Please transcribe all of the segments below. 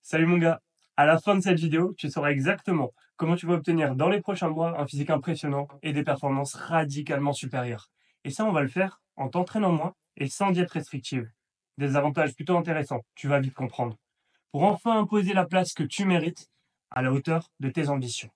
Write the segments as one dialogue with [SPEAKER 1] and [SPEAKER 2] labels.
[SPEAKER 1] Salut mon gars, à la fin de cette vidéo, tu sauras exactement comment tu vas obtenir dans les prochains mois un physique impressionnant et des performances radicalement supérieures. Et ça, on va le faire en t'entraînant moins et sans diète restrictive. Des avantages plutôt intéressants, tu vas vite comprendre. Pour enfin imposer la place que tu mérites à la hauteur de tes ambitions.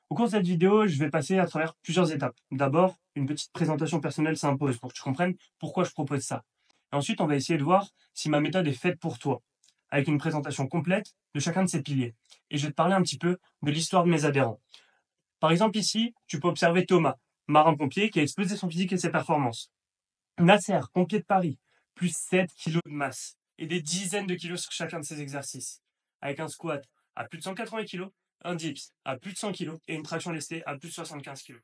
[SPEAKER 1] Au cours de cette vidéo, je vais passer à travers plusieurs étapes. D'abord, une petite présentation personnelle s'impose pour que tu comprennes pourquoi je propose ça. Et ensuite, on va essayer de voir si ma méthode est faite pour toi, avec une présentation complète de chacun de ces piliers. Et je vais te parler un petit peu de l'histoire de mes adhérents. Par exemple, ici, tu peux observer Thomas, marin-pompier qui a explosé son physique et ses performances. Nasser, pompier de Paris, plus 7 kilos de masse et des dizaines de kilos sur chacun de ses exercices, avec un squat à plus de 180 kilos, un dips à plus de 100 kilos et une traction lestée à plus de 75 kilos.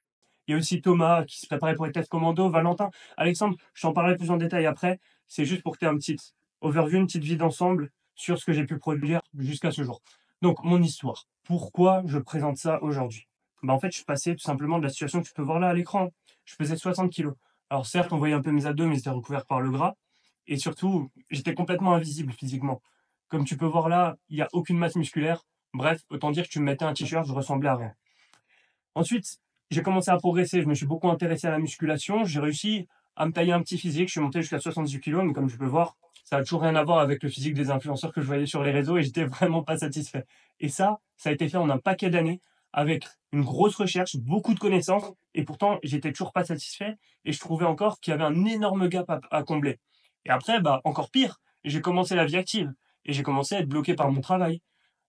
[SPEAKER 1] Il y a aussi Thomas qui se préparait pour les tests commando, Valentin, Alexandre, je t'en parlerai plus en détail après. C'est juste pour que tu aies un petit overview, une petite vue d'ensemble sur ce que j'ai pu produire jusqu'à ce jour. Donc, mon histoire. Pourquoi je présente ça aujourd'hui? En fait, je suis passé tout simplement de la situation que tu peux voir là à l'écran. Je faisais 60 kilos. Alors certes, on voyait un peu mes abdos, mais ils étaient recouverts par le gras. Et surtout, j'étais complètement invisible physiquement. Comme tu peux voir là, il n'y a aucune masse musculaire. Bref, autant dire que tu me mettais un t-shirt, je ressemblais à rien. Ensuite, j'ai commencé à progresser. Je me suis beaucoup intéressé à la musculation. J'ai réussi à me tailler un petit physique. Je suis monté jusqu'à 78 kilos, mais comme tu peux voir, ça n'a toujours rien à voir avec le physique des influenceurs que je voyais sur les réseaux et j'étais vraiment pas satisfait. Et ça a été fait en un paquet d'années avec une grosse recherche, beaucoup de connaissances et pourtant, j'étais toujours pas satisfait et je trouvais encore qu'il y avait un énorme gap à combler. Et après, encore pire, j'ai commencé la vie active et j'ai commencé à être bloqué par mon travail,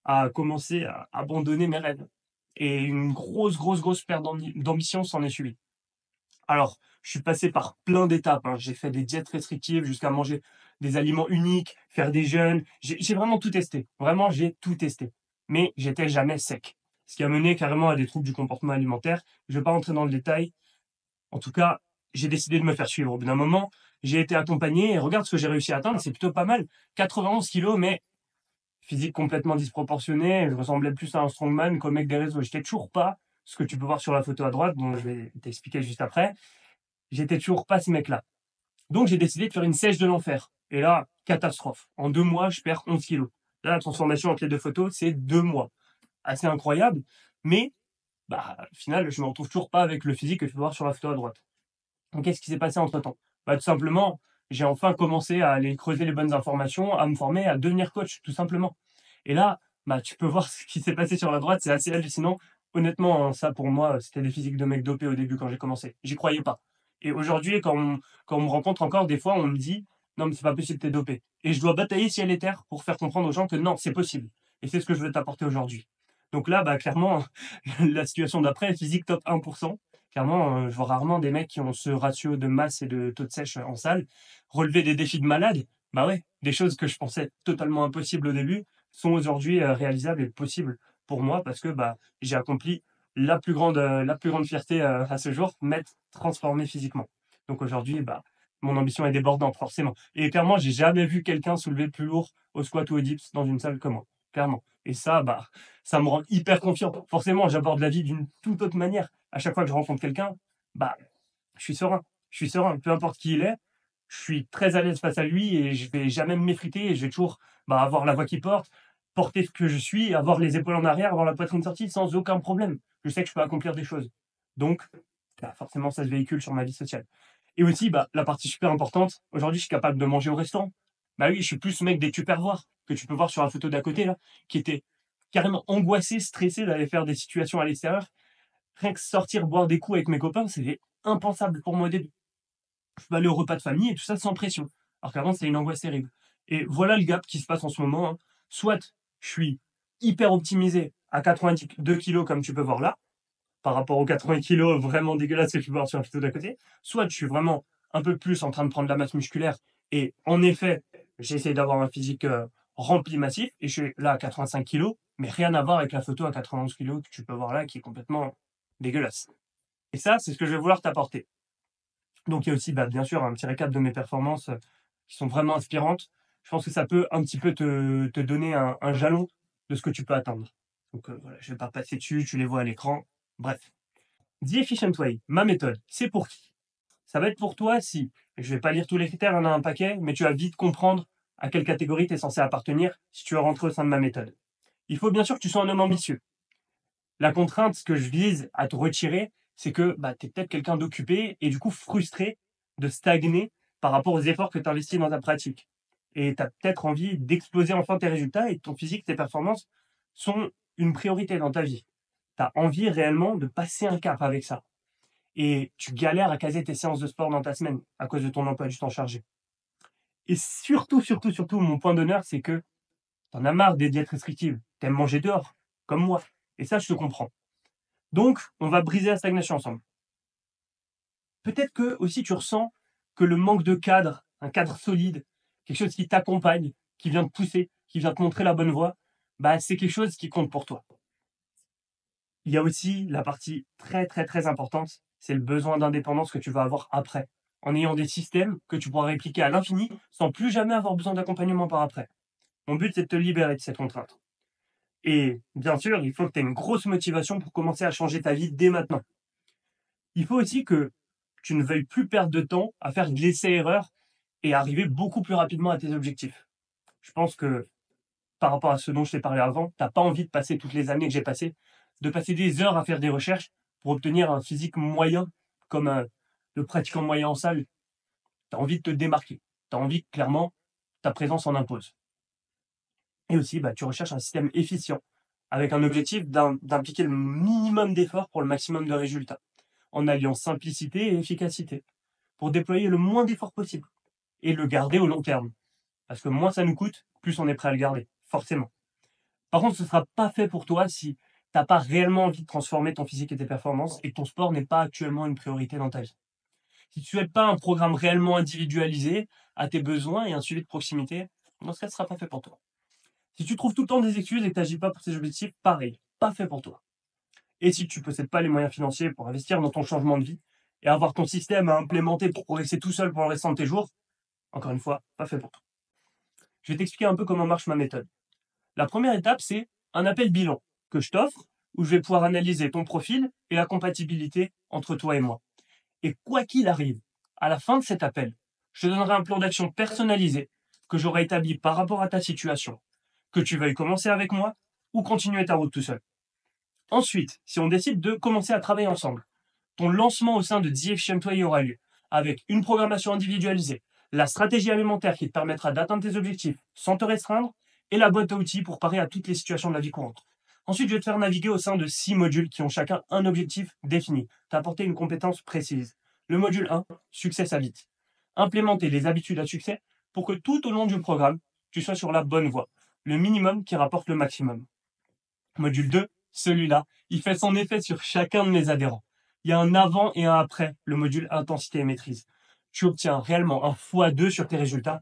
[SPEAKER 1] à commencer à abandonner mes rêves. Et une grosse perte d'ambition s'en est suivie. Alors, je suis passé par plein d'étapes, hein. J'ai fait des diètes restrictives jusqu'à manger des aliments uniques, faire des jeûnes. J'ai vraiment tout testé. Vraiment, j'ai tout testé. Mais j'étais jamais sec. Ce qui a mené carrément à des troubles du comportement alimentaire. Je ne vais pas rentrer dans le détail. En tout cas, j'ai décidé de me faire suivre. Au bout d'un moment, j'ai été accompagné et regarde ce que j'ai réussi à atteindre. C'est plutôt pas mal. 91 kilos, mais physique complètement disproportionné. Je ressemblais plus à un strongman qu'au mec des réseaux. J'étais toujours pas ce que tu peux voir sur la photo à droite, dont je vais t'expliquer juste après. J'étais toujours pas ce mec-là. Donc j'ai décidé de faire une sèche de l'enfer. Et là, catastrophe. En 2 mois, je perds 11 kilos. Là, la transformation entre les deux photos, c'est 2 mois. Assez incroyable. Mais, au final, je me retrouve toujours pas avec le physique que tu peux voir sur la photo à droite. Donc, qu'est-ce qui s'est passé entre temps? Tout simplement, j'ai enfin commencé à aller creuser les bonnes informations, à me former, à devenir coach, tout simplement. Et là, tu peux voir ce qui s'est passé sur la droite, c'est assez hallucinant. Honnêtement, hein, ça pour moi, c'était des physiques de mecs dopés au début quand j'ai commencé. J'y croyais pas. Et aujourd'hui, quand on me rencontre encore, des fois, on me dit non, mais c'est pas possible, t'es dopé. Et je dois batailler ciel et terre pour faire comprendre aux gens que non, c'est possible. Et c'est ce que je veux t'apporter aujourd'hui. Donc là, clairement, la situation d'après, physique top 1%. Clairement, je vois rarement des mecs qui ont ce ratio de masse et de taux de sèche en salle. Relever des défis de malade, bah ouais, des choses que je pensais totalement impossibles au début sont aujourd'hui réalisables et possibles pour moi parce que j'ai accompli la plus grande fierté à ce jour, m'être transformé physiquement. Donc aujourd'hui, mon ambition est débordante forcément. Et clairement, j'ai jamais vu quelqu'un soulever plus lourd au squat ou au dips dans une salle que moi. Clairement. Et ça me rend hyper confiant. Forcément, j'aborde la vie d'une toute autre manière. À chaque fois que je rencontre quelqu'un, bah, je suis serein. Je suis serein. Peu importe qui il est, je suis très à l'aise face à lui et je vais jamais m'effriter et je vais toujours avoir la voix qui porte, porter ce que je suis, avoir les épaules en arrière, avoir la poitrine sortie sans aucun problème. Je sais que je peux accomplir des choses. Donc, forcément, ça se véhicule sur ma vie sociale. Et aussi, la partie super importante, aujourd'hui, je suis capable de manger au restaurant. Oui, je suis plus ce mec des tupperwares que tu peux voir sur la photo d'à côté, là, qui était carrément angoissé, stressé d'aller faire des situations à l'extérieur. Rien que sortir boire des coups avec mes copains, c'était impensable pour moi au début. Je peux aller au repas de famille et tout ça sans pression. Alors qu'avant, c'était une angoisse terrible. Et voilà le gap qui se passe en ce moment, hein. Soit je suis hyper optimisé à 82 kilos, comme tu peux voir là, par rapport aux 80 kilos vraiment dégueulasses que tu peux voir sur la photo d'à côté. Soit je suis vraiment un peu plus en train de prendre de la masse musculaire. Et en effet, j'essaie d'avoir un physique rempli, massif. Et je suis là à 85 kilos, mais rien à voir avec la photo à 91 kilos que tu peux voir là, qui est complètement dégueulasse. Et ça, c'est ce que je vais vouloir t'apporter. Donc il y a aussi, bien sûr, un petit récap de mes performances qui sont vraiment inspirantes. Je pense que ça peut un petit peu te donner un jalon de ce que tu peux atteindre. Donc voilà, je ne vais pas passer dessus, tu les vois à l'écran. Bref. The Efficient Way, ma méthode, c'est pour qui? Ça va être pour toi si, je vais pas lire tous les critères, il y en a un paquet, mais tu vas vite comprendre à quelle catégorie tu es censé appartenir si tu veux rentrer au sein de ma méthode. Il faut bien sûr que tu sois un homme ambitieux. La contrainte que je vise à te retirer, c'est que tu es peut-être quelqu'un d'occupé et du coup frustré de stagner par rapport aux efforts que tu investis dans ta pratique. Et tu as peut-être envie d'exploser enfin tes résultats et ton physique, tes performances sont une priorité dans ta vie. Tu as envie réellement de passer un cap avec ça. Et tu galères à caser tes séances de sport dans ta semaine à cause de ton emploi du temps chargé. Et surtout, mon point d'honneur, c'est que t'en as marre des diètes restrictives. T'aimes manger dehors, comme moi. Et ça, je te comprends. Donc, on va briser la stagnation ensemble. Peut-être que aussi tu ressens que le manque de cadre, un cadre solide, quelque chose qui t'accompagne, qui vient te pousser, qui vient te montrer la bonne voie, c'est quelque chose qui compte pour toi. Il y a aussi la partie très importante, c'est le besoin d'indépendance que tu vas avoir après, en ayant des systèmes que tu pourras répliquer à l'infini sans plus jamais avoir besoin d'accompagnement par après. Mon but, c'est de te libérer de cette contrainte. Et bien sûr, il faut que tu aies une grosse motivation pour commencer à changer ta vie dès maintenant. Il faut aussi que tu ne veuilles plus perdre de temps à faire de l'essai-erreur et arriver beaucoup plus rapidement à tes objectifs. Je pense que par rapport à ce dont je t'ai parlé avant, tu n'as pas envie de passer toutes les années que j'ai passées, de passer des heures à faire des recherches pour obtenir un physique moyen, comme le pratiquant moyen en salle. Tu as envie de te démarquer. Tu as envie que clairement ta présence en impose. Et aussi, tu recherches un système efficient, avec un objectif d'impliquer le minimum d'efforts pour le maximum de résultats, en alliant simplicité et efficacité, pour déployer le moins d'efforts possible et le garder au long terme. Parce que moins ça nous coûte, plus on est prêt à le garder, forcément. Par contre, ce ne sera pas fait pour toi si tu n'as pas réellement envie de transformer ton physique et tes performances et que ton sport n'est pas actuellement une priorité dans ta vie. Si tu ne souhaites pas un programme réellement individualisé à tes besoins et un suivi de proximité, dans ce cas, ce ne sera pas fait pour toi. Si tu trouves tout le temps des excuses et que tu n'agis pas pour tes objectifs, pareil, pas fait pour toi. Et si tu ne possèdes pas les moyens financiers pour investir dans ton changement de vie et avoir ton système à implémenter pour progresser tout seul pour le restant de tes jours, encore une fois, pas fait pour toi. Je vais t'expliquer un peu comment marche ma méthode. La première étape, c'est un appel bilan que je t'offre où je vais pouvoir analyser ton profil et la compatibilité entre toi et moi. Et quoi qu'il arrive, à la fin de cet appel, je te donnerai un plan d'action personnalisé que j'aurai établi par rapport à ta situation, que tu veuilles commencer avec moi ou continuer ta route tout seul. Ensuite, si on décide de commencer à travailler ensemble, ton lancement au sein de The Efficient Way aura lieu avec une programmation individualisée, la stratégie alimentaire qui te permettra d'atteindre tes objectifs sans te restreindre et la boîte à outils pour parer à toutes les situations de la vie courante. Ensuite, je vais te faire naviguer au sein de 6 modules qui ont chacun un objectif défini, t'apporter une compétence précise. Le module 1, succès ça vite. Implémenter les habitudes à succès pour que tout au long du programme, tu sois sur la bonne voie. Le minimum qui rapporte le maximum. Module 2, celui-là, il fait son effet sur chacun de mes adhérents. Il y a un avant et un après, le module intensité et maîtrise. Tu obtiens réellement un x2 sur tes résultats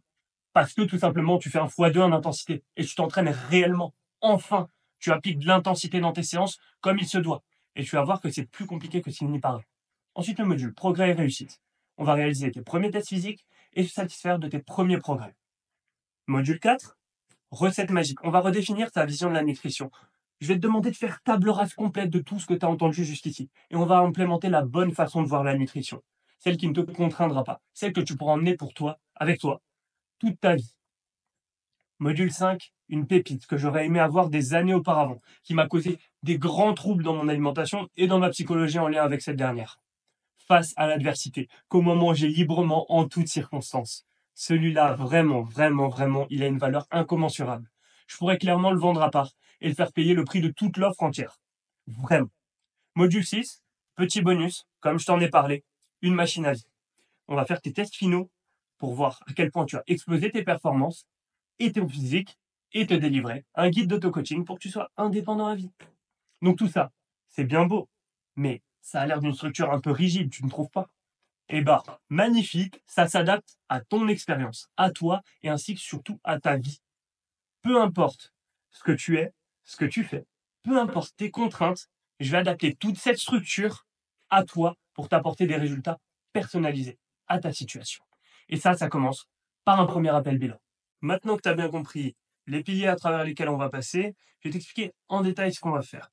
[SPEAKER 1] parce que tout simplement, tu fais un x2 en intensité et tu t'entraînes réellement. Enfin, tu appliques de l'intensité dans tes séances comme il se doit. Et tu vas voir que c'est plus compliqué que ce qu'il n'y paraît. Ensuite, le module progrès et réussite. On va réaliser tes premiers tests physiques et se satisfaire de tes premiers progrès. Module 4, recette magique. On va redéfinir ta vision de la nutrition. Je vais te demander de faire table rase complète de tout ce que tu as entendu jusqu'ici. Et on va implémenter la bonne façon de voir la nutrition. Celle qui ne te contraindra pas. Celle que tu pourras emmener pour toi, avec toi, toute ta vie. Module 5, une pépite que j'aurais aimé avoir des années auparavant, qui m'a causé des grands troubles dans mon alimentation et dans ma psychologie en lien avec cette dernière. Face à l'adversité, comment manger librement en toutes circonstances. Celui-là, vraiment, il a une valeur incommensurable. Je pourrais clairement le vendre à part et le faire payer le prix de toute l'offre entière. Vraiment. Module 6, petit bonus, comme je t'en ai parlé, une machine à vie. On va faire tes tests finaux pour voir à quel point tu as explosé tes performances et ton physique et te délivrer un guide d'auto-coaching pour que tu sois indépendant à vie. Donc tout ça, c'est bien beau, mais ça a l'air d'une structure un peu rigide, tu ne trouves pas? Eh ben, magnifique, ça s'adapte à ton expérience, à toi et ainsi que surtout à ta vie. Peu importe ce que tu es, ce que tu fais, peu importe tes contraintes, je vais adapter toute cette structure à toi pour t'apporter des résultats personnalisés à ta situation. Et ça commence par un premier appel bilan. Maintenant que tu as bien compris les piliers à travers lesquels on va passer, je vais t'expliquer en détail ce qu'on va faire.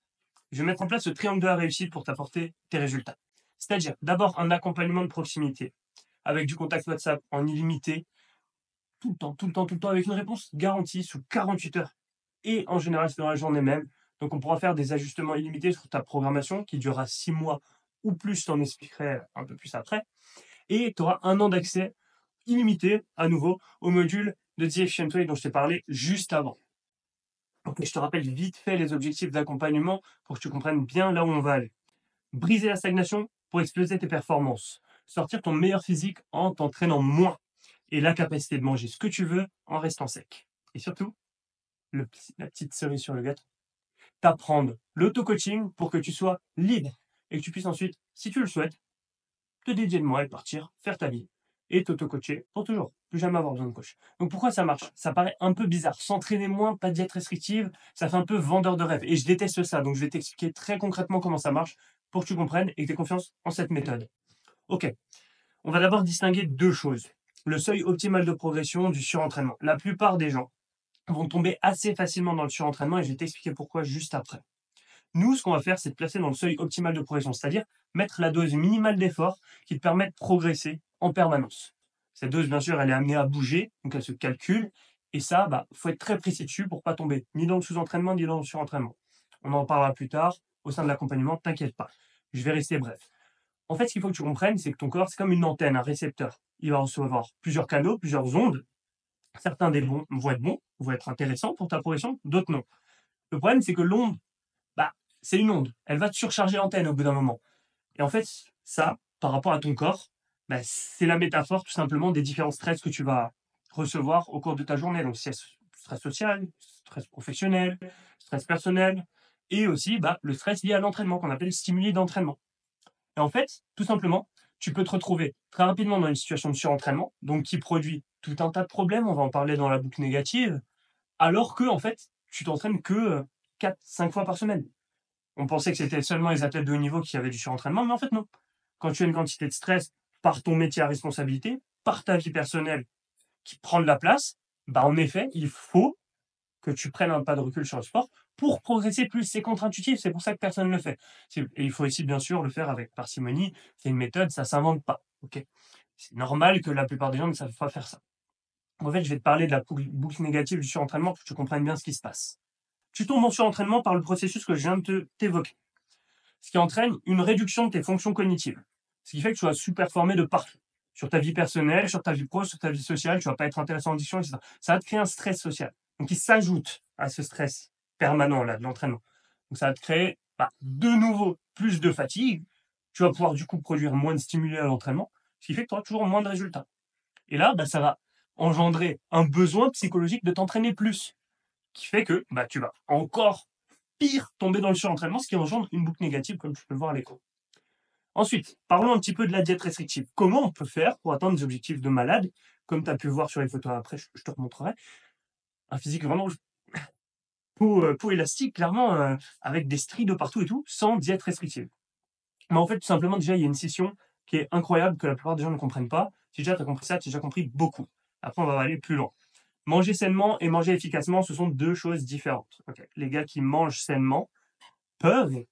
[SPEAKER 1] Je vais mettre en place ce triangle de la réussite pour t'apporter tes résultats. C'est-à-dire, d'abord, un accompagnement de proximité, avec du contact WhatsApp en illimité, tout le temps, tout le temps, tout le temps, avec une réponse garantie sous 48 heures. Et en général, c'est dans la journée même. Donc, on pourra faire des ajustements illimités sur ta programmation qui durera 6 mois ou plus, je t'en expliquerai un peu plus après. Et tu auras 1 an d'accès illimité, à nouveau, au module de The Efficient Way dont je t'ai parlé juste avant. Donc, je te rappelle vite fait les objectifs d'accompagnement pour que tu comprennes bien là où on va aller. Briser la stagnation pour exploser tes performances. Sortir ton meilleur physique en t'entraînant moins. Et la capacité de manger ce que tu veux en restant sec. Et surtout, la petite cerise sur le gâteau, t'apprendre l'auto-coaching pour que tu sois libre et que tu puisses ensuite, si tu le souhaites, te dédier de moi et partir faire ta vie et t'auto-coacher pour toujours, plus jamais avoir besoin de coach. Donc pourquoi ça marche? Ça paraît un peu bizarre. S'entraîner moins, pas de diète restrictive, ça fait un peu vendeur de rêve. Et je déteste ça. Donc je vais t'expliquer très concrètement comment ça marche pour que tu comprennes et que tu aies confiance en cette méthode. Ok, on va d'abord distinguer 2 choses. Le seuil optimal de progression du surentraînement. La plupart des gens vont tomber assez facilement dans le surentraînement et je vais t'expliquer pourquoi juste après. Nous, ce qu'on va faire, c'est te placer dans le seuil optimal de progression, c'est-à-dire mettre la dose minimale d'effort qui te permet de progresser en permanence. Cette dose, bien sûr, elle est amenée à bouger, donc elle se calcule, et ça, faut être très précis dessus pour pas tomber ni dans le sous-entraînement, ni dans le surentraînement. On en parlera plus tard, au sein de l'accompagnement, t'inquiète pas. Je vais rester bref. En fait, ce qu'il faut que tu comprennes, c'est que ton corps, c'est comme une antenne, un récepteur. Il va recevoir plusieurs canaux, plusieurs ondes. Certains des bons vont être bons, vont être intéressants pour ta progression, d'autres non. Le problème, c'est que l'onde, c'est une onde. Elle va te surcharger l'antenne au bout d'un moment. Et en fait, ça, par rapport à ton corps, c'est la métaphore tout simplement des différents stress que tu vas recevoir au cours de ta journée. Donc, c'est stress social, stress professionnel, stress personnel, et aussi le stress lié à l'entraînement, qu'on appelle stimuli d'entraînement. Et en fait, tout simplement, tu peux te retrouver très rapidement dans une situation de surentraînement, donc qui produit tout un tas de problèmes, on va en parler dans la boucle négative, alors que, en fait, tu t'entraînes que 4-5 fois par semaine. On pensait que c'était seulement les athlètes de haut niveau qui avaient du surentraînement, mais en fait, non. Quand tu as une quantité de stress par ton métier à responsabilité, par ta vie personnelle qui prend de la place, en effet, il faut que tu prennes un pas de recul sur le sport pour progresser plus. C'est contre-intuitif, c'est pour ça que personne ne le fait. Et il faut aussi, bien sûr, le faire avec parcimonie. C'est une méthode, ça ne s'invente pas. Ok, c'est normal que la plupart des gens ne savent pas faire ça. En fait, je vais te parler de la boucle négative du surentraînement pour que tu comprennes bien ce qui se passe. Tu tombes en surentraînement par le processus que je viens de t'évoquer, ce qui entraîne une réduction de tes fonctions cognitives. Ce qui fait que tu vas sous-performer de partout. Sur ta vie personnelle, sur ta vie pro, sur ta vie sociale, tu vas pas être intéressant en audition, etc. Ça va te créer un stress social. Donc, il s'ajoute à ce stress permanent là, de l'entraînement. Donc, ça va te créer de nouveau plus de fatigue. Tu vas pouvoir du coup produire moins de stimuli à l'entraînement, ce qui fait que tu auras toujours moins de résultats. Et là, ça va engendrer un besoin psychologique de t'entraîner plus, qui fait que tu vas encore pire tomber dans le surentraînement, ce qui engendre une boucle négative, comme tu peux le voir à l'écran. Ensuite, parlons un petit peu de la diète restrictive. Comment on peut faire pour atteindre des objectifs de malade, comme tu as pu voir sur les photos après, je te remontrerai. Un physique vraiment peau élastique, clairement, avec des stries de partout et tout, sans diète restrictive. Mais en fait, tout simplement, déjà, il y a une scission qui est incroyable, que la plupart des gens ne comprennent pas. Si déjà tu as compris ça, tu as déjà compris beaucoup. Après, on va aller plus loin. Manger sainement et manger efficacement, ce sont 2 choses différentes. Okay. Les gars qui mangent sainement peuvent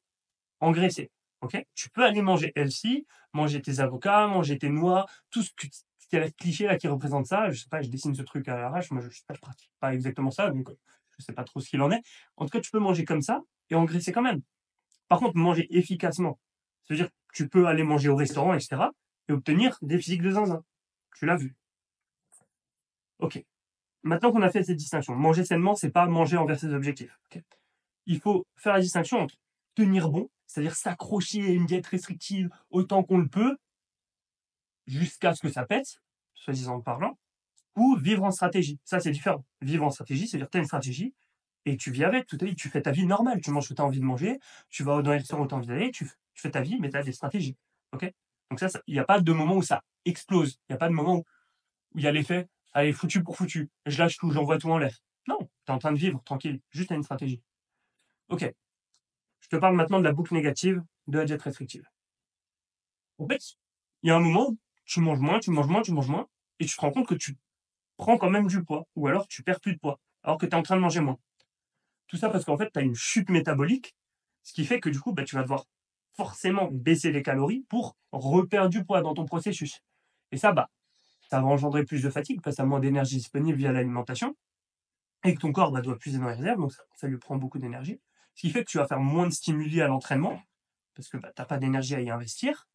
[SPEAKER 1] engraisser. Okay, tu peux aller manger healthy, manger tes avocats, manger tes noix, tout ce qui est le cliché là qui représente ça. Je sais pas, je dessine ce truc à l'arrache. Moi, je sais pas, je pratique pas exactement ça, donc je sais pas trop ce qu'il en est. En tout cas, tu peux manger comme ça et engraisser quand même. Par contre, manger efficacement, ça veut dire que tu peux aller manger au restaurant, etc. et obtenir des physiques de zinzin. Tu l'as vu. Ok. Maintenant qu'on a fait cette distinction, manger sainement, c'est pas manger envers ses objectifs. Okay, il faut faire la distinction entre tenir bon, c'est-à-dire s'accrocher à une diète restrictive autant qu'on le peut, jusqu'à ce que ça pète, soi-disant parlant, ou vivre en stratégie. Ça, c'est différent. Vivre en stratégie, c'est-à-dire tu as une stratégie et tu vis avec, tu fais ta vie normale, tu manges ce que tu as envie de manger, tu vas dans les restaurants où tu as envie d'aller, tu fais ta vie, mais tu as des stratégies. Okay, donc ça, il n'y a pas de moment où ça explose. Il n'y a pas de moment où il y a l'effet, allez, foutu pour foutu, je lâche tout, j'envoie tout en l'air. Non, tu es en train de vivre tranquille, juste à une stratégie. Ok, je te parle maintenant de la boucle négative de la diète restrictive. En fait, il y a un moment où tu manges moins, tu manges moins, tu manges moins, et tu te rends compte que tu prends quand même du poids, ou alors tu perds plus de poids, alors que tu es en train de manger moins. Tout ça parce qu'en fait, tu as une chute métabolique, ce qui fait que du coup, tu vas devoir forcément baisser les calories pour reperdre du poids dans ton processus. Et ça, ça va engendrer plus de fatigue parce que tu as moins d'énergie disponible via l'alimentation et que ton corps, doit puiser dans les réserves, donc ça lui prend beaucoup d'énergie. Ce qui fait que tu vas faire moins de stimuli à l'entraînement parce que, tu pas d'énergie à y investir,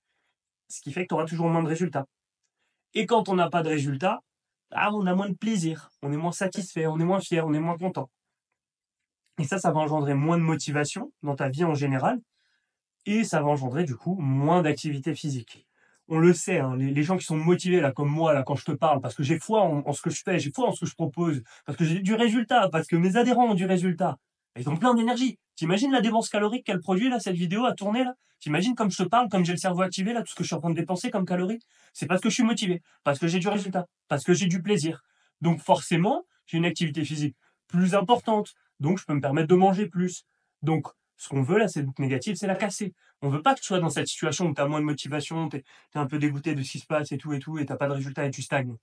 [SPEAKER 1] ce qui fait que tu auras toujours moins de résultats. Et quand on n'a pas de résultats, on a moins de plaisir, on est moins satisfait, on est moins fier, on est moins content. Et ça va engendrer moins de motivation dans ta vie en général et ça va engendrer du coup moins d'activité physique. On le sait, hein, les gens qui sont motivés là, comme moi là, quand je te parle, parce que j'ai foi en ce que je fais, j'ai foi en ce que je propose, parce que j'ai du résultat, parce que mes adhérents ont du résultat. Ils ont plein d'énergie. T'imagines la dépense calorique qu'elle produit là, cette vidéo à tourner là? T'imagines comme je te parle, comme j'ai le cerveau activé là, tout ce que je suis en train de dépenser comme calories? C'est parce que je suis motivé, parce que j'ai du résultat, parce que j'ai du plaisir. Donc forcément, j'ai une activité physique plus importante, donc je peux me permettre de manger plus. Donc ce qu'on veut là, cette boucle négative, c'est la casser. On veut pas que tu sois dans cette situation où tu as moins de motivation, tu es un peu dégoûté de ce qui se passe et tout, et tu pas de résultat et tu stagnes.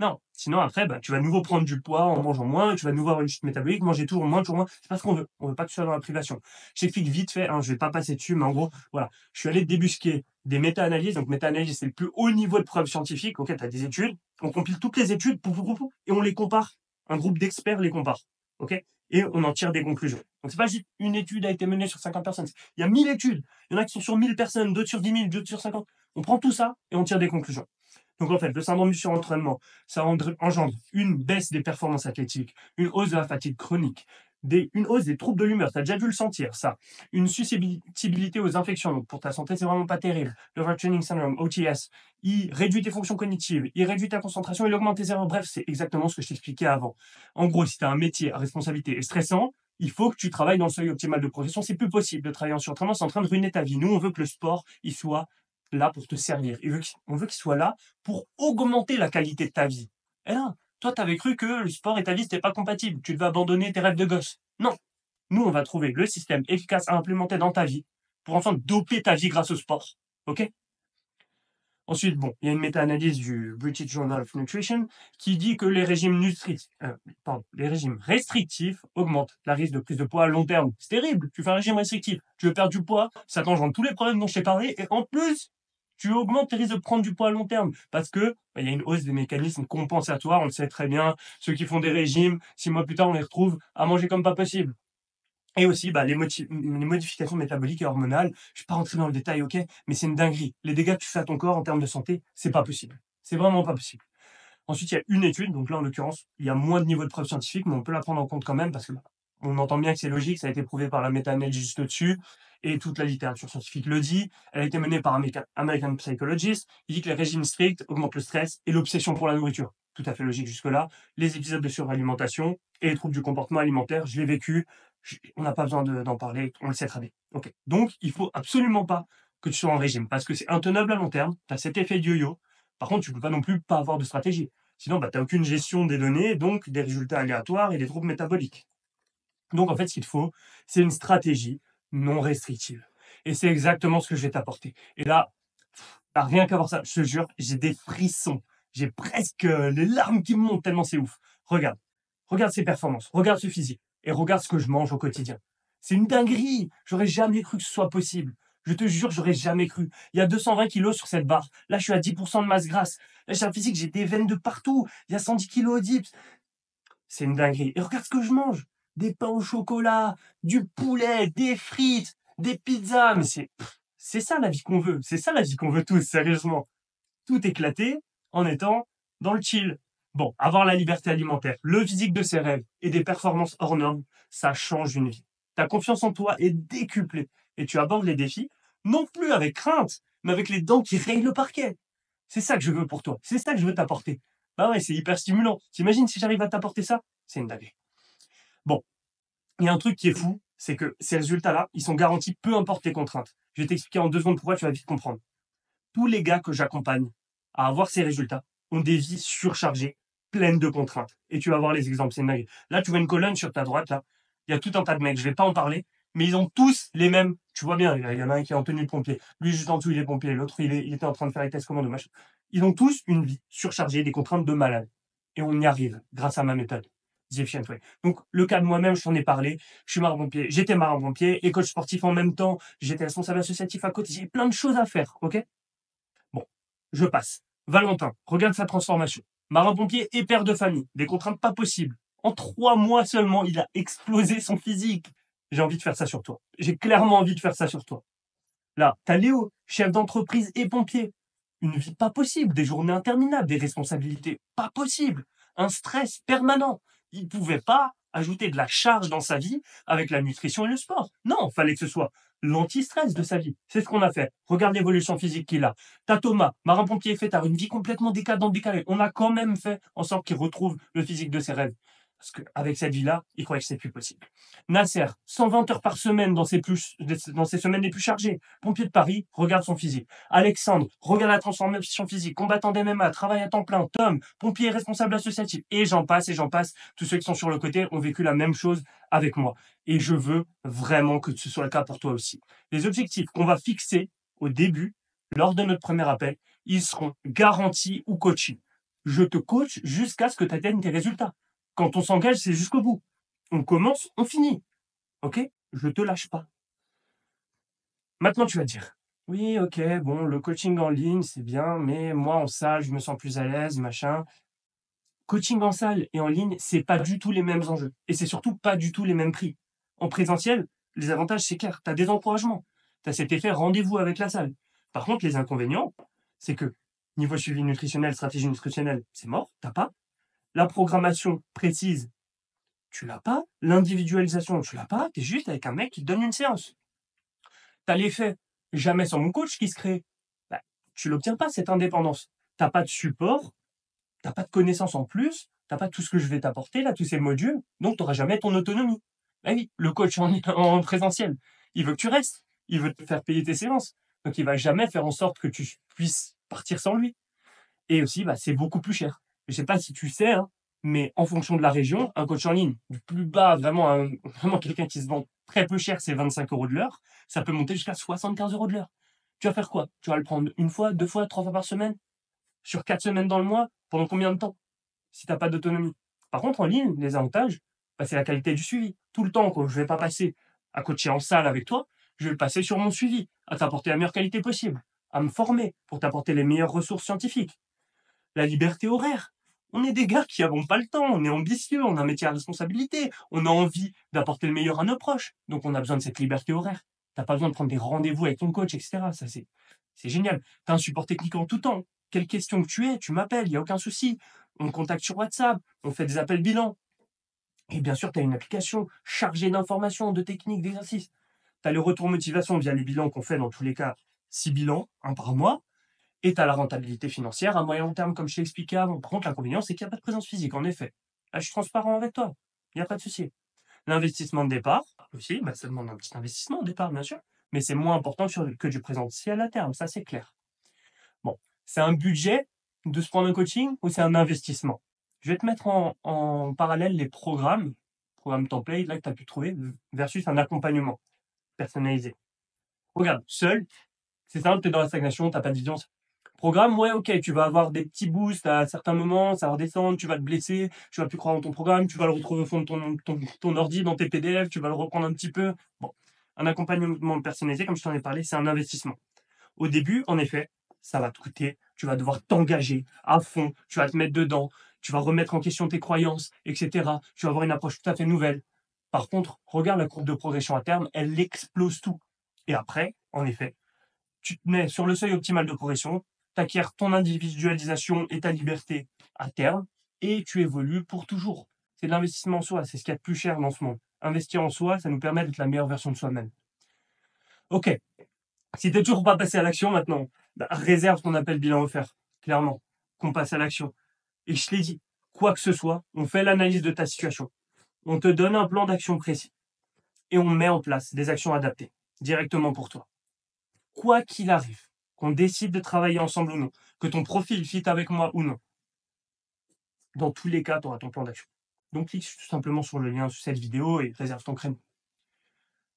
[SPEAKER 1] Non, sinon après, tu vas de nouveau prendre du poids en mangeant moins, tu vas de nouveau avoir une chute métabolique, manger toujours moins, toujours moins. C'est pas ce qu'on veut. On veut pas que tu sois dans la privation. J'explique vite fait, hein, je vais pas passer dessus, mais en gros, voilà. Je suis allé débusquer des méta-analyses. Donc, méta-analyse, c'est le plus haut niveau de preuve scientifique. Ok, tu as des études. On compile toutes les études, et on les compare. Un groupe d'experts les compare. Ok? Et on en tire des conclusions. Donc, c'est pas juste une étude a été menée sur 50 personnes. Il y a 1000 études. Il y en a qui sont sur 1000 personnes, d'autres sur 10 000, d'autres sur 50. On prend tout ça et on tire des conclusions. Donc en fait, le syndrome du surentraînement, ça engendre une baisse des performances athlétiques, une hausse de la fatigue chronique, une hausse des troubles de l'humeur, tu as déjà dû le sentir, ça. Une susceptibilité aux infections, donc pour ta santé, c'est vraiment pas terrible. L'Overtraining Syndrome, OTS, il réduit tes fonctions cognitives, il réduit ta concentration, il augmente tes erreurs. Bref, c'est exactement ce que je t'expliquais avant. En gros, si tu as un métier à responsabilité et stressant, il faut que tu travailles dans le seuil optimal de progression. C'est plus possible de travailler en surentraînement, c'est en train de ruiner ta vie. Nous, on veut que le sport, il soit là pour te servir. On veut qu'il soit là pour augmenter la qualité de ta vie. Et là, toi, tu avais cru que le sport et ta vie, c'était pas compatible. Tu devais abandonner tes rêves de gosse. Non. Nous, on va trouver le système efficace à implémenter dans ta vie pour enfin doper ta vie grâce au sport. OK? Ensuite, bon, il y a une méta-analyse du British Journal of Nutrition qui dit que les régimes restrictifs augmentent la risque de prise de poids à long terme. C'est terrible. Tu fais un régime restrictif, tu veux perdre du poids, ça t'engendre tous les problèmes dont je t'ai parlé, et en plus, tu augmentes tes risques de prendre du poids à long terme parce que il y a une hausse des mécanismes compensatoires. On le sait très bien. Ceux qui font des régimes, 6 mois plus tard, on les retrouve à manger comme pas possible. Et aussi, les modifications métaboliques et hormonales. Je ne vais pas rentrer dans le détail, ok, mais c'est une dinguerie. Les dégâts que tu fais à ton corps en termes de santé, c'est pas possible. C'est vraiment pas possible. Ensuite, il y a une étude, donc là, en l'occurrence, il y a moins de niveau de preuve scientifique, mais on peut la prendre en compte quand même parce que on entend bien que c'est logique, ça a été prouvé par la méta-analyse juste au-dessus, et toute la littérature scientifique le dit. Elle a été menée par American Psychologist. Il dit que les régimes stricts augmentent le stress et l'obsession pour la nourriture. Tout à fait logique jusque-là. Les épisodes de suralimentation et les troubles du comportement alimentaire, je l'ai vécu. On n'a pas besoin d'en parler, on le sait très bien. Ok. Donc, il faut absolument pas que tu sois en régime parce que c'est intenable à long terme. Tu as cet effet de yo-yo. Par contre, tu peux pas non plus pas avoir de stratégie. Sinon, tu n'as aucune gestion des données, donc des résultats aléatoires et des troubles métaboliques. Donc, en fait, ce qu'il te faut, c'est une stratégie non restrictive. Et c'est exactement ce que je vais t'apporter. Et là, rien qu'à voir ça, je te jure, j'ai des frissons. J'ai presque les larmes qui me montent tellement c'est ouf. Regarde. Regarde ses performances. Regarde ce physique. Et regarde ce que je mange au quotidien. C'est une dinguerie. J'aurais jamais cru que ce soit possible. Je te jure, j'aurais jamais cru. Il y a 220 kilos sur cette barre. Là, je suis à 10% de masse grasse. Là, j'ai un physique, j'ai des veines de partout. Il y a 110 kilos au dips. C'est une dinguerie. Et regarde ce que je mange. Des pains au chocolat, du poulet, des frites, des pizzas. Mais c'est ça la vie qu'on veut. C'est ça la vie qu'on veut tous, sérieusement. Tout éclater en étant dans le chill. Bon, avoir la liberté alimentaire, le physique de ses rêves et des performances hors normes, ça change une vie. Ta confiance en toi est décuplée et tu abordes les défis, non plus avec crainte, mais avec les dents qui rayent le parquet. C'est ça que je veux pour toi. C'est ça que je veux t'apporter. Bah ouais, c'est hyper stimulant. T'imagines si j'arrive à t'apporter ça? C'est une dinguerie. Bon, il y a un truc qui est fou, c'est que ces résultats-là, ils sont garantis peu importe les contraintes. Je vais t'expliquer en 2 secondes pourquoi tu vas vite comprendre. Tous les gars que j'accompagne à avoir ces résultats ont des vies surchargées, pleines de contraintes. Et tu vas voir les exemples, c'est une dinguerie. Là, tu vois une colonne sur ta droite, là. Il y a tout un tas de mecs, je vais pas en parler, mais ils ont tous les mêmes. Tu vois bien, il y en a un qui est en tenue de pompier. Lui, juste en dessous, il est pompier. L'autre, il était en train de faire les tests commando, machin. Ils ont tous une vie surchargée, des contraintes de malade. Et on y arrive grâce à ma méthode. The Efficient Way. Donc, le cas de moi-même, je t'en ai parlé. Je suis marin-pompier. J'étais marin-pompier et coach sportif en même temps. J'étais responsable associatif à côté. J'ai plein de choses à faire, ok? Bon, je passe. Valentin, regarde sa transformation. Marin-pompier et père de famille, des contraintes pas possibles. En 3 mois seulement, il a explosé son physique. J'ai envie de faire ça sur toi. J'ai clairement envie de faire ça sur toi. Là, t'as Léo, chef d'entreprise et pompier. Une vie pas possible, des journées interminables, des responsabilités pas possibles, un stress permanent. Il pouvait pas ajouter de la charge dans sa vie avec la nutrition et le sport. Non, fallait que ce soit l'anti-stress de sa vie. C'est ce qu'on a fait. Regarde l'évolution physique qu'il a. T'as Thomas, marin-pompier fêtard, une vie complètement décalée. On a quand même fait en sorte qu'il retrouve le physique de ses rêves. Parce qu'avec cette vie-là, il croyait que c'est plus possible. Nasser, 120 heures par semaine dans ses semaines les plus chargées. Pompier de Paris, regarde son physique. Alexandre, regarde la transformation physique. Combattant d'MMA, travail à temps plein. Tom, pompier responsable associatif. Et j'en passe, et j'en passe. Tous ceux qui sont sur le côté ont vécu la même chose avec moi. Et je veux vraiment que ce soit le cas pour toi aussi. Les objectifs qu'on va fixer au début, lors de notre premier appel, ils seront garantis ou coachés. Je te coach jusqu'à ce que tu atteignes tes résultats. Quand on s'engage, c'est jusqu'au bout. On commence, on finit. Ok? Je te lâche pas. Maintenant, tu vas dire, oui, ok, bon, le coaching en ligne, c'est bien, mais moi, en salle, je me sens plus à l'aise, machin. Coaching en salle et en ligne, c'est pas du tout les mêmes enjeux. Et c'est surtout pas du tout les mêmes prix. En présentiel, les avantages, c'est clair. Tu as des encouragements. Tu as cet effet rendez-vous avec la salle. Par contre, les inconvénients, c'est que niveau suivi nutritionnel, stratégie nutritionnelle, c'est mort, t'as pas. La programmation précise, tu l'as pas. L'individualisation, tu l'as pas. Tu es juste avec un mec qui te donne une séance. Tu as l'effet jamais sans mon coach qui se crée. Bah, tu l'obtiens pas, cette indépendance. Tu n'as pas de support, tu n'as pas de connaissances en plus, tu n'as pas tout ce que je vais t'apporter, là, tous ces modules, donc tu n'auras jamais ton autonomie. Bah oui, le coach en présentiel, il veut que tu restes, il veut te faire payer tes séances, donc il va jamais faire en sorte que tu puisses partir sans lui. Et aussi, bah, c'est beaucoup plus cher. Je sais pas si tu sais, hein, mais en fonction de la région, un coach en ligne, du plus bas, vraiment quelqu'un qui se vend très peu cher, c'est 25 euros de l'heure, ça peut monter jusqu'à 75 euros de l'heure. Tu vas faire quoi? Tu vas le prendre une fois, 2 fois, 3 fois par semaine? Sur 4 semaines dans le mois? Pendant combien de temps? Si tu n'as pas d'autonomie. Par contre, en ligne, les avantages, bah, c'est la qualité du suivi. Tout le temps, je ne vais pas passer à coacher en salle avec toi, je vais le passer sur mon suivi, à t'apporter la meilleure qualité possible, à me former pour t'apporter les meilleures ressources scientifiques. La liberté horaire. On est des gars qui n'avons pas le temps, on est ambitieux, on a un métier à responsabilité, on a envie d'apporter le meilleur à nos proches. Donc on a besoin de cette liberté horaire. T'as pas besoin de prendre des rendez-vous avec ton coach, etc. Ça, c'est génial. Tu as un support technique en tout temps. Quelle question que tu aies, tu m'appelles, il n'y a aucun souci. On me contacte sur WhatsApp, on fait des appels bilan. Et bien sûr, tu as une application chargée d'informations, de techniques, d'exercices. Tu as le retour motivation via les bilans qu'on fait dans tous les cas, 6 bilans, un par mois. Et tu as la rentabilité financière à moyen terme, comme je t'ai expliqué avant. Par contre, l'inconvénient, c'est qu'il n'y a pas de présence physique, en effet. Là, je suis transparent avec toi. Il n'y a pas de souci. L'investissement de départ, aussi, bah, ça demande un petit investissement au départ, bien sûr. Mais c'est moins important que du présentiel à terme, ça c'est clair. Bon, c'est un budget de se prendre un coaching ou c'est un investissement? Je vais te mettre en parallèle les programmes template là, que tu as pu trouver, versus un accompagnement personnalisé. Regarde, seul, c'est simple, tu es dans la stagnation, tu n'as pas de vision. Programme, ouais, ok, tu vas avoir des petits boosts à certains moments, ça va redescendre, tu vas te blesser, tu vas plus croire en ton programme, tu vas le retrouver au fond de ton ordi, dans tes PDF, tu vas le reprendre un petit peu. Bon, un accompagnement personnalisé, comme je t'en ai parlé, c'est un investissement. Au début, en effet, ça va te coûter, tu vas devoir t'engager à fond, tu vas te mettre dedans, tu vas remettre en question tes croyances, etc. Tu vas avoir une approche tout à fait nouvelle. Par contre, regarde la courbe de progression à terme, elle explose tout. Et après, en effet, tu te mets sur le seuil optimal de progression, tu acquiers ton individualisation et ta liberté à terme, et tu évolues pour toujours. C'est de l'investissement en soi, c'est ce qu'il y a de plus cher dans ce monde. Investir en soi, ça nous permet d'être la meilleure version de soi-même. Ok, si t'es toujours pas passé à l'action maintenant, bah, réserve ton appel bilan offert, clairement, qu'on passe à l'action. Et je te l'ai dit, quoi que ce soit, on fait l'analyse de ta situation. On te donne un plan d'action précis. Et on met en place des actions adaptées, directement pour toi. Quoi qu'il arrive, qu'on décide de travailler ensemble ou non, que ton profil fit avec moi ou non, dans tous les cas, tu auras ton plan d'action. Donc clique tout simplement sur le lien sous cette vidéo et réserve ton créneau.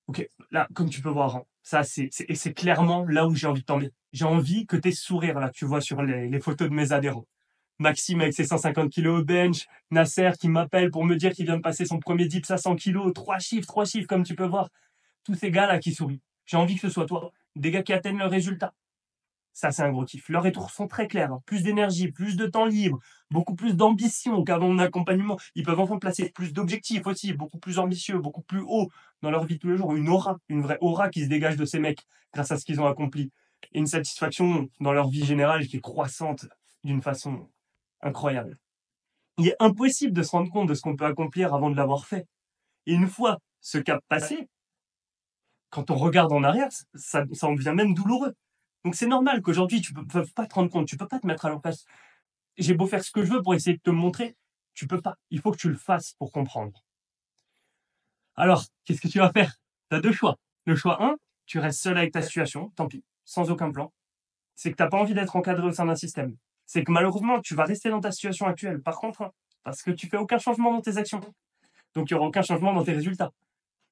[SPEAKER 1] Ok, là, comme tu peux voir, hein, ça c'est clairement là où j'ai envie de t'emmener. J'ai envie que tes sourires là, que tu vois sur les photos de mes adhérents. Maxime avec ses 150 kilos au bench, Nasser qui m'appelle pour me dire qu'il vient de passer son premier dips à 100 kilos, trois chiffres comme tu peux voir. Tous ces gars là qui sourient. J'ai envie que ce soit toi, des gars qui atteignent le résultat. Ça, c'est un gros kiff. Leurs retours sont très clairs, hein. Plus d'énergie, plus de temps libre, beaucoup plus d'ambition qu'avant mon accompagnement. Ils peuvent enfin placer plus d'objectifs aussi, beaucoup plus ambitieux, beaucoup plus haut dans leur vie de tous les jours. Une aura, une vraie aura qui se dégage de ces mecs grâce à ce qu'ils ont accompli. Et une satisfaction dans leur vie générale qui est croissante d'une façon incroyable. Il est impossible de se rendre compte de ce qu'on peut accomplir avant de l'avoir fait. Et une fois ce cap passé, quand on regarde en arrière, ça en devient même douloureux. Donc c'est normal qu'aujourd'hui, tu ne peux pas te rendre compte, tu peux pas te mettre à leur place. J'ai beau faire ce que je veux pour essayer de te montrer, tu peux pas. Il faut que tu le fasses pour comprendre. Alors, qu'est-ce que tu vas faire? Tu as deux choix. Le choix 1, tu restes seul avec ta situation, tant pis, sans aucun plan. C'est que tu n'as pas envie d'être encadré au sein d'un système. C'est que malheureusement, tu vas rester dans ta situation actuelle, par contre, hein, parce que tu fais aucun changement dans tes actions. Donc il n'y aura aucun changement dans tes résultats.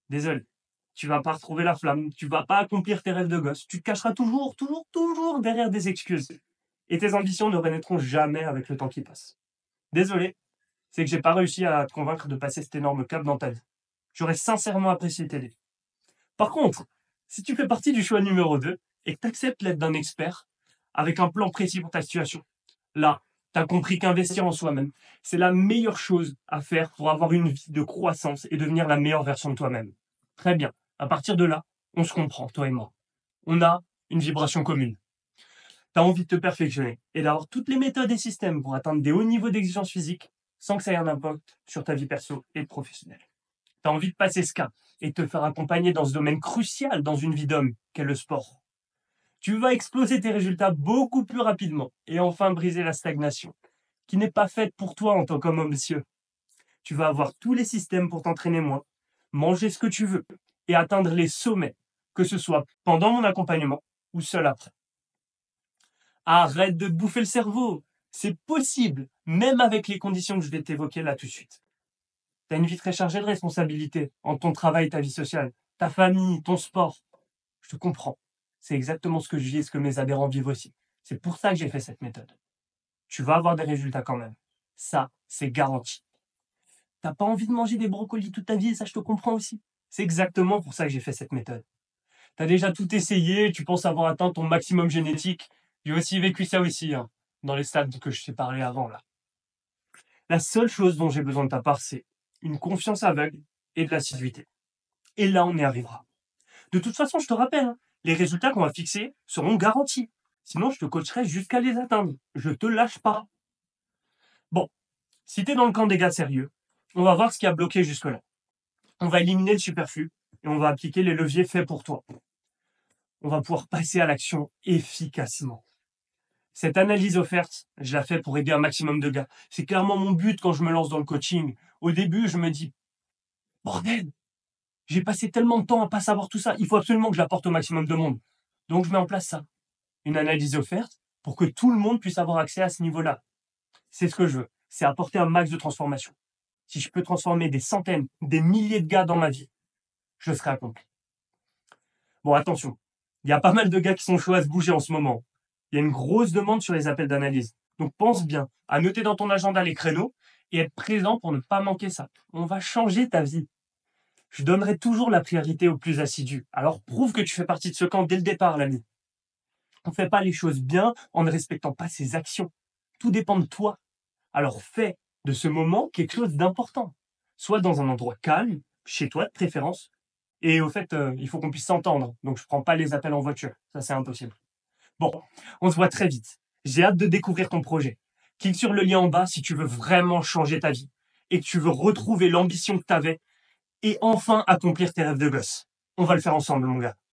[SPEAKER 1] Désolé. Tu vas pas retrouver la flamme, tu vas pas accomplir tes rêves de gosse, tu te cacheras toujours derrière des excuses. Et tes ambitions ne renaîtront jamais avec le temps qui passe. Désolé, c'est que j'ai pas réussi à te convaincre de passer cet énorme cap dans ta vie. J'aurais sincèrement apprécié t'aider. Par contre, si tu fais partie du choix numéro 2 et que tu acceptes l'aide d'un expert avec un plan précis pour ta situation, là, tu as compris qu'investir en soi-même, c'est la meilleure chose à faire pour avoir une vie de croissance et devenir la meilleure version de toi-même. Très bien. À partir de là, on se comprend, toi et moi. On a une vibration commune. Tu as envie de te perfectionner et d'avoir toutes les méthodes et systèmes pour atteindre des hauts niveaux d'exigence physique sans que ça ait un impact sur ta vie perso et professionnelle. Tu as envie de passer ce cap et de te faire accompagner dans ce domaine crucial dans une vie d'homme qu'est le sport. Tu vas exploser tes résultats beaucoup plus rapidement et enfin briser la stagnation, qui n'est pas faite pour toi en tant qu'homme ambitieux. Tu vas avoir tous les systèmes pour t'entraîner moins, manger ce que tu veux et atteindre les sommets, que ce soit pendant mon accompagnement ou seul après. Arrête de te bouffer le cerveau. C'est possible, même avec les conditions que je vais t'évoquer là tout de suite. Tu as une vie très chargée de responsabilités, entre ton travail et ta vie sociale, ta famille, ton sport. Je te comprends. C'est exactement ce que je vis et ce que mes adhérents vivent aussi. C'est pour ça que j'ai fait cette méthode. Tu vas avoir des résultats quand même. Ça, c'est garanti. T'as pas envie de manger des brocolis toute ta vie, et ça je te comprends aussi. C'est exactement pour ça que j'ai fait cette méthode. T'as déjà tout essayé, tu penses avoir atteint ton maximum génétique. J'ai aussi vécu ça aussi, hein, dans les stades que je t'ai parlé avant là. La seule chose dont j'ai besoin de ta part, c'est une confiance aveugle et de l'assiduité. Et là, on y arrivera. De toute façon, je te rappelle, hein, les résultats qu'on va fixer seront garantis. Sinon, je te coacherai jusqu'à les atteindre. Je te lâche pas. Bon, si t'es dans le camp des gars sérieux, on va voir ce qui a bloqué jusque-là. On va éliminer le superflu et on va appliquer les leviers faits pour toi. On va pouvoir passer à l'action efficacement. Cette analyse offerte, je la fais pour aider un maximum de gars. C'est clairement mon but quand je me lance dans le coaching. Au début, je me dis, bordel, j'ai passé tellement de temps à pas savoir tout ça. Il faut absolument que je l'apporte au maximum de monde. Donc, je mets en place ça. Une analyse offerte pour que tout le monde puisse avoir accès à ce niveau-là. C'est ce que je veux. C'est apporter un max de transformation. Si je peux transformer des centaines, des milliers de gars dans ma vie, je serai accompli. Bon, attention. Il y a pas mal de gars qui sont chauds à se bouger en ce moment. Il y a une grosse demande sur les appels d'analyse. Donc pense bien à noter dans ton agenda les créneaux et être présent pour ne pas manquer ça. On va changer ta vie. Je donnerai toujours la priorité aux plus assidus. Alors prouve que tu fais partie de ce camp dès le départ, l'ami. On ne fait pas les choses bien en ne respectant pas ses actions. Tout dépend de toi. Alors fais de ce moment quelque chose d'important. Soit dans un endroit calme, chez toi de préférence. Et au fait, il faut qu'on puisse s'entendre. Donc je prends pas les appels en voiture. Ça, c'est impossible. Bon, on se voit très vite. J'ai hâte de découvrir ton projet. Clique sur le lien en bas si tu veux vraiment changer ta vie et que tu veux retrouver l'ambition que tu avais et enfin accomplir tes rêves de gosse. On va le faire ensemble, mon gars.